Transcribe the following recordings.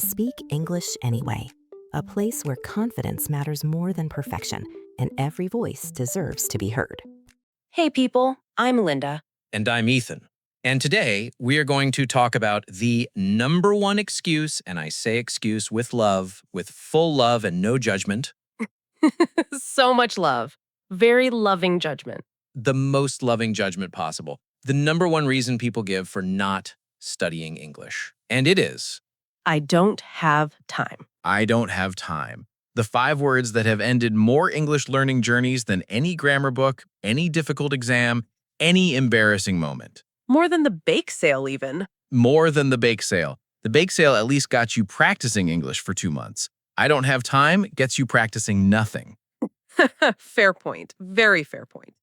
Speak English anyway, a place where confidence matters more than perfection, and every voice deserves to be heard. Hey people, I'm Linda. And I'm Ethan. And today we are going to talk about the number one excuse, and I say excuse with love, with full love and no judgment, So much love. Very loving judgment. the most loving judgment possible. The number one reason people give for not studying English. And it is, I don't have time. I don't have time. The 5 words that have ended more English learning journeys than any grammar book, any difficult exam, any embarrassing moment. More than the bake sale, even. More than the bake sale. The bake sale at least got you practicing English for 2 months. I don't have time gets you practicing nothing. Fair point. Very fair point.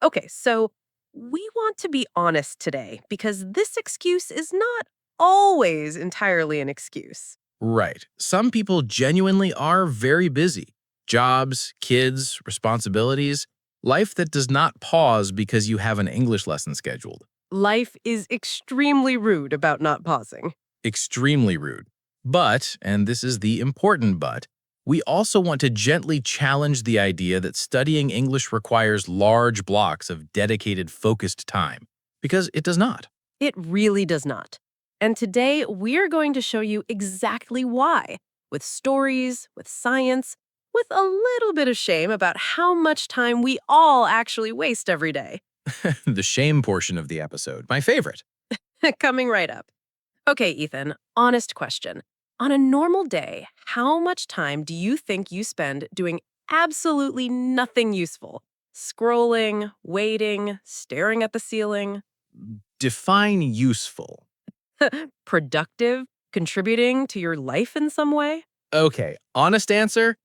Okay, so we want to be honest today because this excuse is not always entirely an excuse. Right. Some people genuinely are very busy. Jobs, kids, responsibilities, life that does not pause because you have an English lesson scheduled. Life is extremely rude about not pausing. Extremely rude. But, and this is the important but, we also want to gently challenge the idea that studying English requires large blocks of dedicated, focused time, because it does not. It really does not. And today, we're going to show you exactly why, with stories, with science, with a little bit of shame about how much time we all actually waste every day. The shame portion of the episode, my favorite. Coming right up. Okay, Ethan, honest question. On a normal day, how much time do you think you spend doing absolutely nothing useful? Scrolling, waiting, staring at the ceiling? Define useful. Productive? Contributing to your life in some way? Okay, honest answer?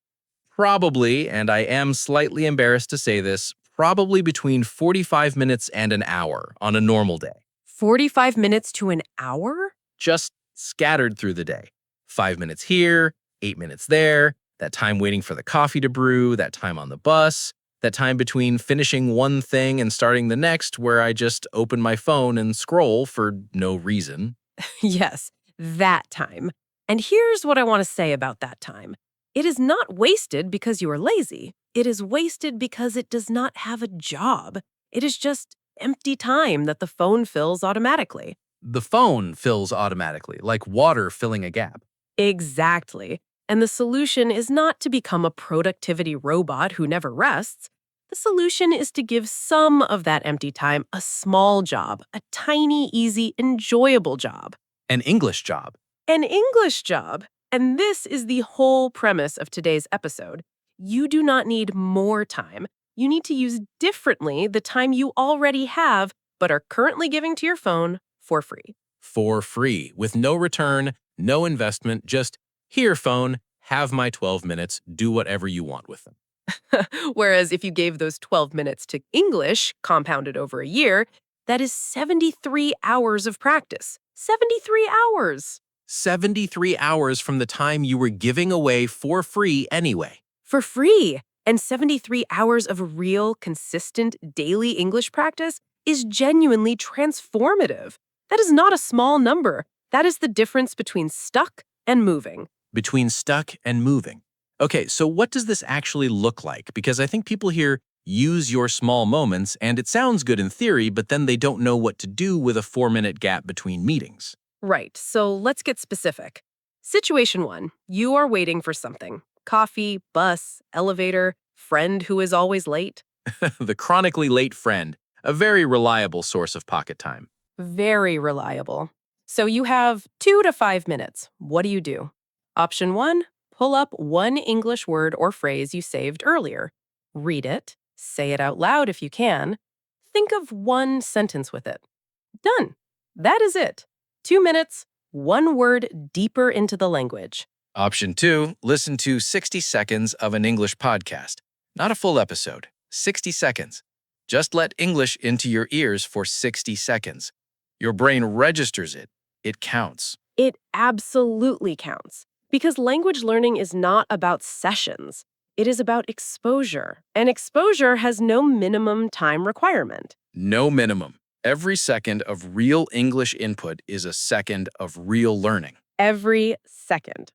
Probably, and I am slightly embarrassed to say this, probably between 45 minutes and an hour on a normal day. 45 minutes to an hour? Just scattered through the day. 5 minutes here, 8 minutes there, that time waiting for the coffee to brew, that time on the bus, that time between finishing one thing and starting the next where I just open my phone and scroll for no reason. Yes, that time. And here's what I want to say about that time. It is not wasted because you are lazy. It is wasted because it does not have a job. It is just empty time that the phone fills automatically. The phone fills automatically, like water filling a gap. Exactly. And the solution is not to become a productivity robot who never rests. The solution is to give some of that empty time a small job, a tiny, easy, enjoyable job. An English job. An English job. And this is the whole premise of today's episode. You do not need more time. You need to use differently the time you already have, but are currently giving to your phone for free. For free, with no return, no investment, just here, phone, have my 12 minutes, do whatever you want with them. Whereas if you gave those 12 minutes to English, compounded over a year, that is 73 hours of practice. 73 hours. 73 hours from the time you were giving away for free anyway. For free. And 73 hours of real, consistent, daily English practice is genuinely transformative. That is not a small number. That is the difference between stuck and moving. Between stuck and moving. Okay, so what does this actually look like? Because I think people here use your small moments, and it sounds good in theory, but then they don't know what to do with a 4-minute gap between meetings. Right, so let's get specific. Situation 1, you are waiting for something. Coffee, bus, elevator, friend who is always late. The chronically late friend, a very reliable source of pocket time. Very reliable. So you have 2 to 5 minutes. What do? Option 1, pull up one English word or phrase you saved earlier. Read it. Say it out loud if you can. Think of one sentence with it. Done. That is it. 2 minutes, one word deeper into the language. Option 2, listen to 60 seconds of an English podcast. Not a full episode, 60 seconds. Just let English into your ears for 60 seconds. Your brain registers it. It counts. It absolutely counts. Because language learning is not about sessions. It is about exposure. And exposure has no minimum time requirement. No minimum. Every second of real English input is a second of real learning. every second.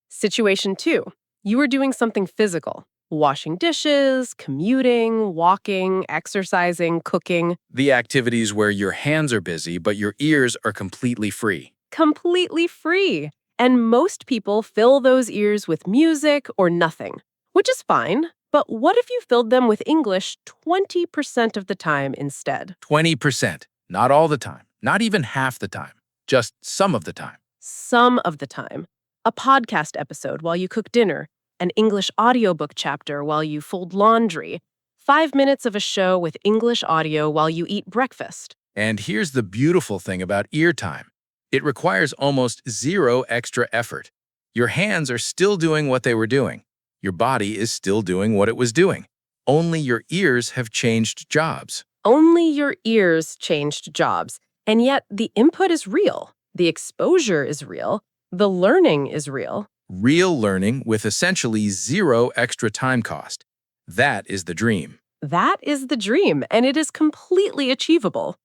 Situation 2. You are doing something physical. Washing dishes, commuting, walking, exercising, cooking. The activities where your hands are busy, but your ears are completely free. Completely free. And most people fill those ears with music or nothing, which is fine. But what if you filled them with English 20% of the time instead? 20%. Not all the time. Not even half the time. Just some of the time. Some of the time. A podcast episode while you cook dinner, an English audiobook chapter while you fold laundry, 5 minutes of a show with English audio while you eat breakfast. And here's the beautiful thing about ear time. It requires almost zero extra effort. Your hands are still doing what they were doing. Your body is still doing what it was doing. Only your ears have changed jobs. Only your ears changed jobs, and yet the input is real. The exposure is real. The learning is real. Real learning with essentially zero extra time cost. That is the dream. That is the dream, and it is completely achievable.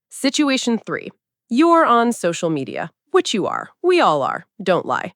Situation 3. You're on social media, which you are. We all are. Don't lie.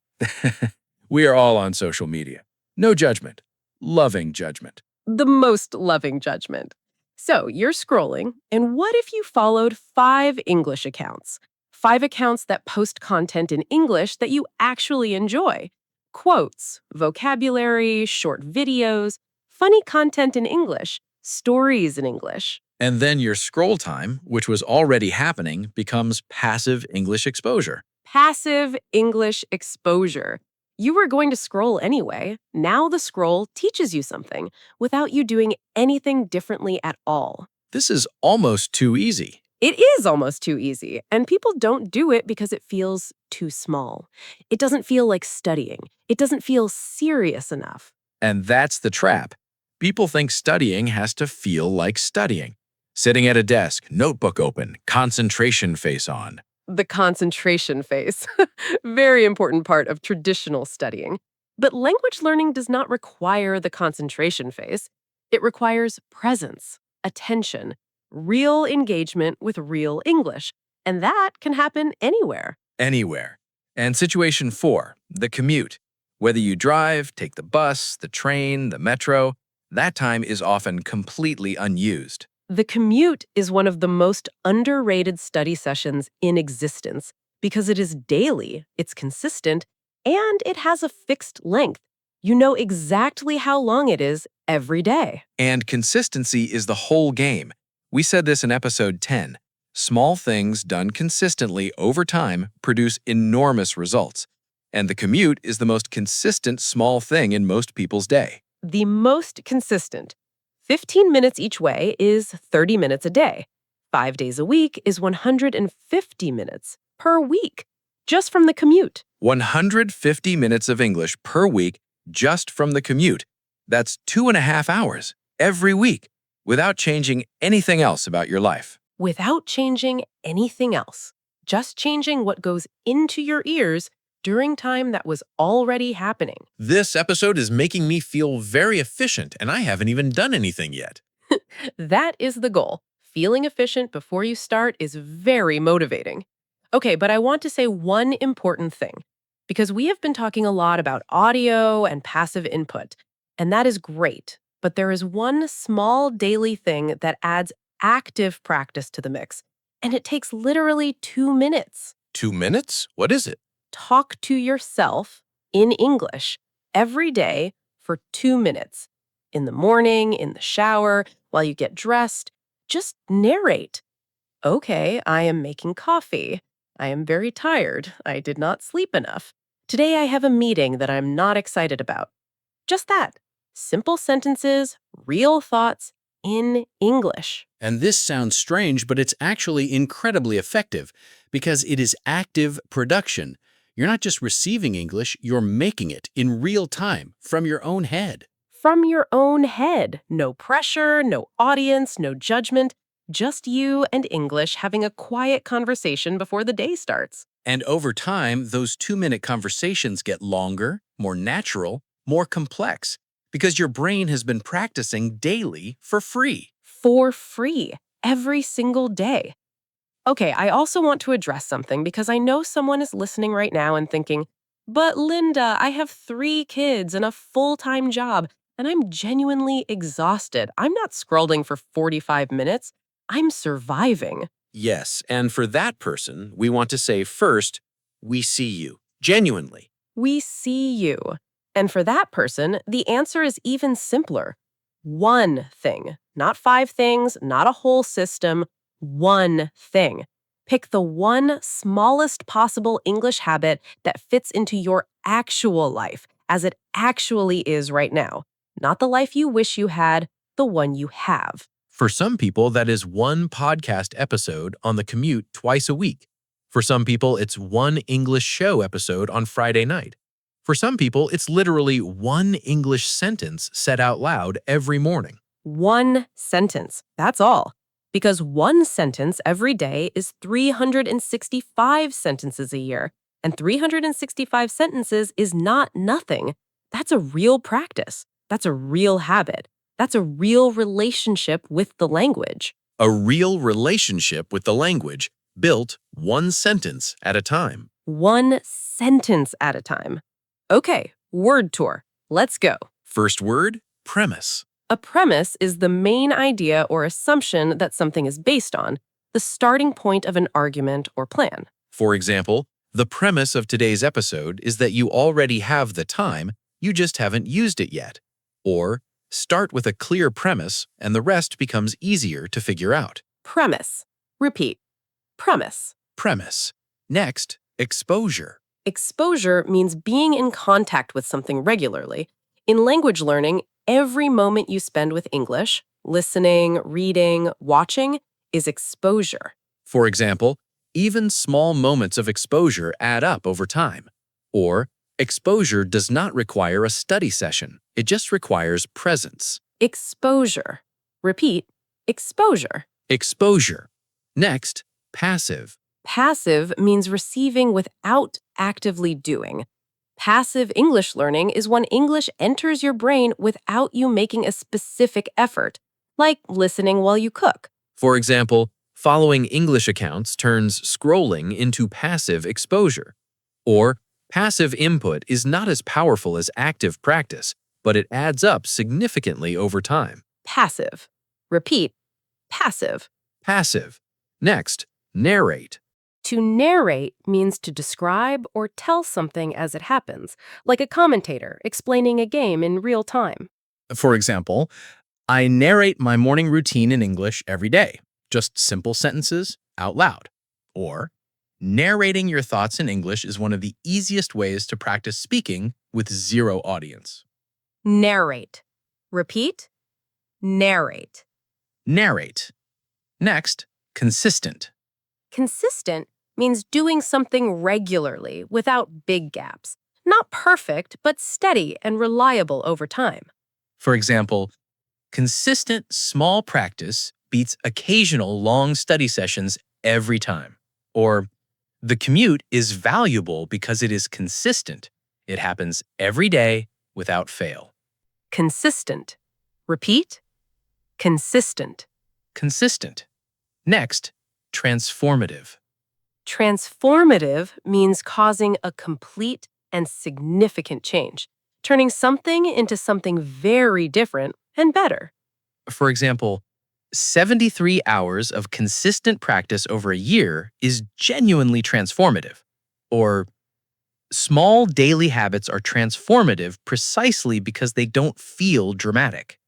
We are all on social media. No judgment. Loving judgment. The most loving judgment. So you're scrolling, and what if you followed 5 English accounts? 5 accounts that post content in English that you actually enjoy. Quotes, vocabulary, short videos, funny content in English, stories in English. And then your scroll time, which was already happening, becomes passive English exposure. Passive English exposure. You were going to scroll anyway. Now the scroll teaches you something without you doing anything differently at all. This is almost too easy. It is almost too easy, and people don't do it because it feels too small. It doesn't feel like studying. It doesn't feel serious enough. And that's the trap. People think studying has to feel like studying. Sitting at a desk, notebook open, concentration face on. The concentration phase. Very important part of traditional studying. But language learning does not require the concentration phase. It requires presence, attention, real engagement with real English. And that can happen anywhere. Anywhere. And situation 4, the commute. Whether you drive, take the bus, the train, the metro, that time is often completely unused. The commute is one of the most underrated study sessions in existence because it is daily, it's consistent, and it has a fixed length. You know exactly how long it is every day. And consistency is the whole game. We said this in episode 10. Small things done consistently over time produce enormous results. And the commute is the most consistent small thing in most people's day. The most consistent. 15 minutes each way is 30 minutes a day. 5 days a week is 150 minutes per week, just from the commute. 150 minutes of English per week just from the commute. That's 2.5 hours every week without changing anything else about your life. Without changing anything else. Just changing what goes into your ears during time that was already happening. This episode is making me feel very efficient, and I haven't even done anything yet. That is the goal. Feeling efficient before you start is very motivating. Okay, but I want to say one important thing, because we have been talking a lot about audio and passive input, and that is great. But there is one small daily thing that adds active practice to the mix, and it takes literally 2 minutes. 2 minutes? What is it? Talk to yourself in English every day for 2 minutes. In the morning, in the shower, while you get dressed, just narrate. Okay, I am making coffee. I am very tired. I did not sleep enough. Today I have a meeting that I'm not excited about. Just that. Simple sentences, real thoughts in English. And this sounds strange, but it's actually incredibly effective because it is active production. You're not just receiving English, you're making it in real time from your own head. From your own head. No pressure, no audience, no judgment. Just you and English having a quiet conversation before the day starts. And over time, those 2-minute conversations get longer, more natural, more complex, because your brain has been practicing daily for free. For free. Every single day. Okay, I also want to address something because I know someone is listening right now and thinking, But Linda, I have 3 kids and a full-time job, and I'm genuinely exhausted. I'm not scrolling for 45 minutes. I'm surviving. Yes, and for that person, we want to say first, we see you, genuinely. We see you. And for that person, the answer is even simpler. One thing. Not 5 things, not a whole system. One thing. Pick the one smallest possible English habit that fits into your actual life, as it actually is right now. Not the life you wish you had, the one you have. For some people, that is one podcast episode on the commute twice a week. For some people, it's one English show episode on Friday night. For some people, it's literally one English sentence said out loud every morning. One sentence. That's all. Because one sentence every day is 365 sentences a year. And 365 sentences is not nothing. That's a real practice. That's a real habit. That's a real relationship with the language. A real relationship with the language built one sentence at a time. One sentence at a time. Okay, word tour. Let's go. First word, premise. A premise is the main idea or assumption that something is based on, the starting point of an argument or plan. For example, the premise of today's episode is that you already have the time, you just haven't used it yet. Or, start with a clear premise and the rest becomes easier to figure out. Premise. Repeat. Premise. Premise. Next, exposure. Exposure means being in contact with something regularly. In language learning, every moment you spend with English, listening, reading, watching, is exposure. For example, even small moments of exposure add up over time. Or, exposure does not require a study session. It just requires presence. Exposure. Repeat. Exposure. Exposure. Next, passive. Passive means receiving without actively doing. Passive English learning is when English enters your brain without you making a specific effort, like listening while you cook. For example, following English accounts turns scrolling into passive exposure. Or, passive input is not as powerful as active practice, but it adds up significantly over time. Passive. Repeat. Passive. Passive. Next, narrate. To narrate means to describe or tell something as it happens, like a commentator explaining a game in real time. For example, I narrate my morning routine in English every day, just simple sentences out loud. Or, narrating your thoughts in English is one of the easiest ways to practice speaking with zero audience. Narrate. Repeat. Narrate. Narrate. Next, consistent. Consistent means doing something regularly without big gaps. Not perfect, but steady and reliable over time. For example, consistent small practice beats occasional long study sessions every time. Or, the commute is valuable because it is consistent. It happens every day without fail. Consistent. Repeat. Consistent. Consistent. Next, transformative. Transformative means causing a complete and significant change, turning something into something very different and better. For example, 73 hours of consistent practice over a year is genuinely transformative. Or, small daily habits are transformative precisely because they don't feel dramatic.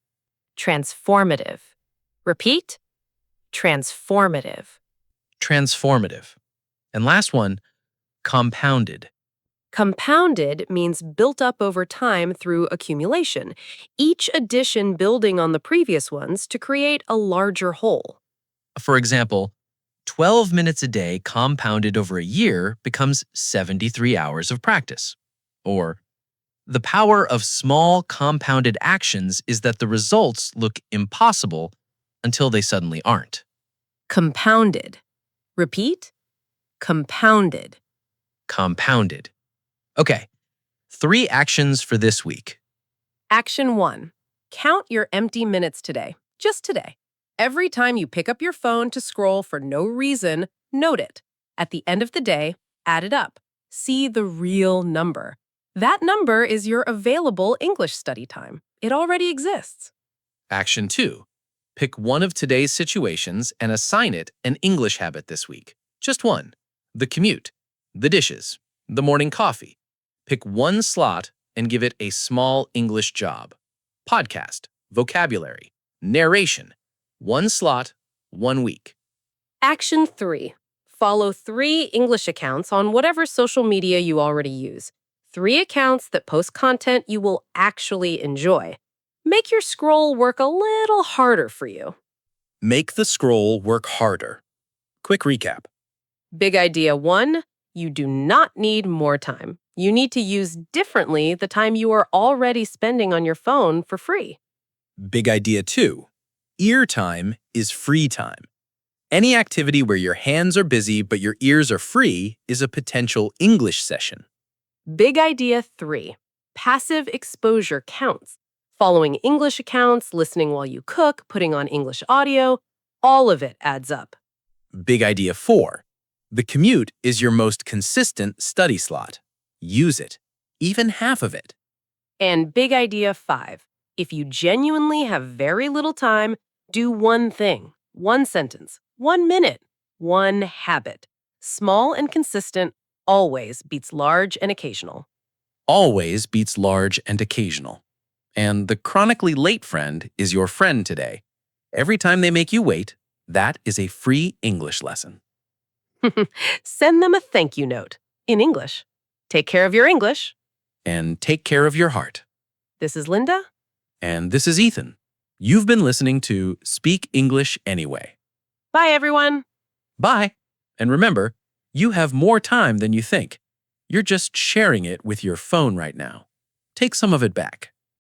Transformative. Repeat. Transformative. Transformative. And last one, compounded. Compounded means built up over time through accumulation, each addition building on the previous ones to create a larger whole. For example, 12 minutes a day compounded over a year becomes 73 hours of practice. Or, the power of small compounded actions is that the results look impossible until they suddenly aren't. Compounded. Repeat. Compounded. Compounded. Okay, 3 actions for this week. Action 1. Count your empty minutes today. Just today. Every time you pick up your phone to scroll for no reason, note it. At the end of the day, add it up. See the real number. That number is your available English study time. It already exists. Action 2. Pick one of today's situations and assign it an English habit this week. Just one. The commute, the dishes, the morning coffee. Pick one slot and give it a small English job. Podcast, vocabulary, narration. One slot, 1 week. Action 3. Follow 3 English accounts on whatever social media you already use. 3 accounts that post content you will actually enjoy. Make your scroll work a little harder for you. Make the scroll work harder. Quick recap. Big idea 1, you do not need more time. You need to use differently the time you are already spending on your phone for free. Big idea 2. Ear time is free time. Any activity where your hands are busy but your ears are free is a potential English session. Big idea 3, passive exposure counts. Following English accounts, listening while you cook, putting on English audio, all of it adds up. Big idea 4. The commute is your most consistent study slot. Use it, even half of it. And big idea 5, if you genuinely have very little time, do one thing, one sentence, 1 minute, one habit. Small and consistent always beats large and occasional. Always beats large and occasional. And the chronically late friend is your friend today. Every time they make you wait, that is a free English lesson. Send them a thank you note in English. Take care of your English. And take care of your heart. This is Linda. And this is Ethan. You've been listening to Speak English Anyway. Bye, everyone. Bye. And remember, you have more time than you think. You're just sharing it with your phone right now. Take some of it back.